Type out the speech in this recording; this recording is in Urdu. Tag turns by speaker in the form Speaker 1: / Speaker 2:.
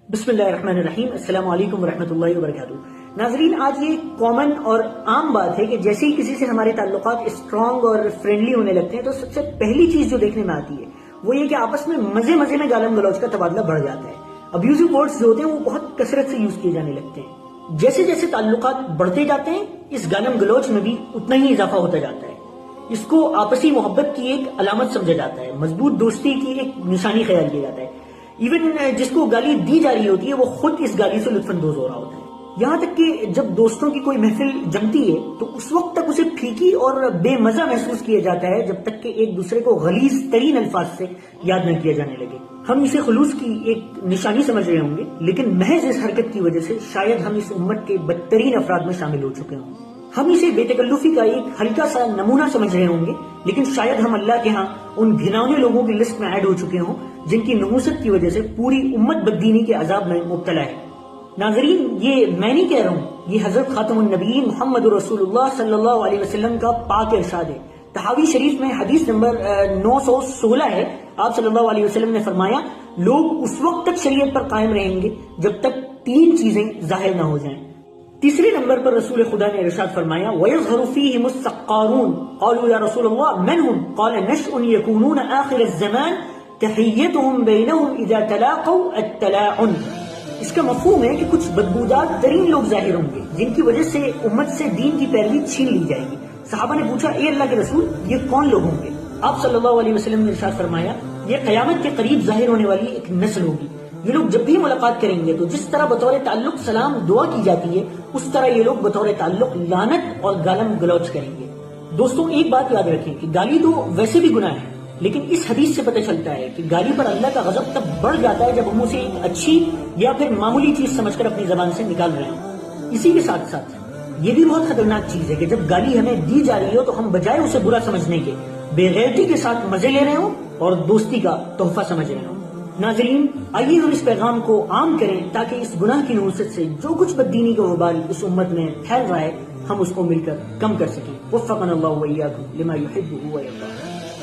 Speaker 1: بسم اللہ الرحمن الرحیم، السلام علیکم ورحمۃ اللہ وبرکاتہ۔ ناظرین، آج یہ کامن اور عام بات ہے کہ جیسے ہی کسی سے ہمارے تعلقات اسٹرانگ اور فرینڈلی ہونے لگتے ہیں تو سب سے پہلی چیز جو دیکھنے میں آتی ہے وہ یہ کہ آپس میں مزے میں گالم گلوچ کا تبادلہ بڑھ جاتا ہے۔ ابیوزو ورڈز جو ہوتے ہیں وہ بہت کثرت سے یوز کیے جانے لگتے ہیں۔ جیسے جیسے تعلقات بڑھتے جاتے ہیں اس گالم گلوچ میں بھی اتنا ہی اضافہ ہوتا جاتا ہے۔ اس کو آپسی محبت کی ایک علامت سمجھا جاتا ہے، مضبوط دوستی کی ایک نشانی خیال کیا جاتا ہے۔ ایون جس کو گالی دی جا رہی ہوتی ہے وہ خود اس گالی سے لطف اندوز ہو رہا ہوتا ہے۔ یہاں تک کہ جب دوستوں کی کوئی محفل جمتی ہے تو اس وقت تک اسے پھیکی اور بے مزہ محسوس کیا جاتا ہے جب تک کہ ایک دوسرے کو غلیظ ترین الفاظ سے یاد نہ کیا جانے لگے۔ ہم اسے خلوص کی ایک نشانی سمجھ رہے ہوں گے، لیکن محض اس حرکت کی وجہ سے شاید ہم اس امت کے بدترین افراد میں شامل ہو چکے ہوں۔ ہم اسے بے تکلفی کا ایک ہلکا سا نمونہ سمجھ رہے ہوں گے، لیکن شاید ہم اللہ کے ہاں ان گھناؤنے لوگوں کی لسٹ میں ایڈ ہو چکے ہوں جن کی نحوست کی وجہ سے پوری امت بددینی کے عذاب میں مبتلا ہے۔ ناظرین، یہ میں نہیں کہہ رہا ہوں، یہ حضرت خاتم النبیین محمد رسول اللہ صلی اللہ علیہ وسلم کا پاک ارشاد ہے۔ تحاوی شریف میں حدیث نمبر 916 ہے۔ آپ صلی اللہ علیہ وسلم نے فرمایا، لوگ اس وقت تک شریعت پر قائم رہیں گے جب تک تین چیزیں ظاہر نہ ہو جائیں۔ تیسرے نمبر پر رسول خدا نے ارشاد فرمایا، وَيَظْهَرُ فِيهِمُ السَّقَّارُونَ قَالُوا يَا رَسُولَ اللَّهِ مَنْ هُمْ قَالَ نَشْءٌ يَكُونُونَ آخِرَ الزَّمَانِ تَحِيَّتُهُمْ بَيْنَهُمْ إِذَا تَلَاقَوْا التَّلَاعُنَ۔ اس کا مفہوم ہے کہ کچھ بدبودار ترین لوگ ظاہر ہوں گے جن کی وجہ سے امت سے دین کی پیروی چھین لی جائے گی۔ صحابہ نے پوچھا، اے اللہ کے رسول، یہ کون لوگ ہوں گے؟ آپ صلی اللہ علیہ وسلم نے ارشاد فرمایا، یہ قیامت کے قریب ظاہر ہونے والی ایک نسل ہوگی۔ یہ لوگ جب بھی ملاقات کریں گے تو جس طرح بطور تعلق سلام دعا کی جاتی ہے اس طرح یہ لوگ بطور تعلق لعنت اور گالم گلوچ کریں گے۔ دوستوں، ایک بات یاد رکھیں کہ گالی تو ویسے بھی گناہ ہے، لیکن اس حدیث سے پتہ چلتا ہے کہ گالی پر اللہ کا غضب تب بڑھ جاتا ہے جب ہم اسے ایک اچھی یا پھر معمولی چیز سمجھ کر اپنی زبان سے نکال رہے ہیں۔ اسی کے ساتھ ساتھ یہ بھی بہت خطرناک چیز ہے کہ جب گالی ہمیں دی جا رہی ہو تو ہم بجائے اسے برا سمجھنے کے بے غیرتی کے ساتھ مزے لے رہے ہوں اور دوستی کا تحفہ سمجھ رہے ہوں۔ ناظرین، آئیے ہم اس پیغام کو عام کریں تاکہ اس گناہ کی نحوست سے جو کچھ بددینی کا وبال اس امت میں پھیل رہا ہے ہم اس کو مل کر کم کر سکیں۔ وفقنا اللہ وإیاکم لما یحبہ ویرضاہ۔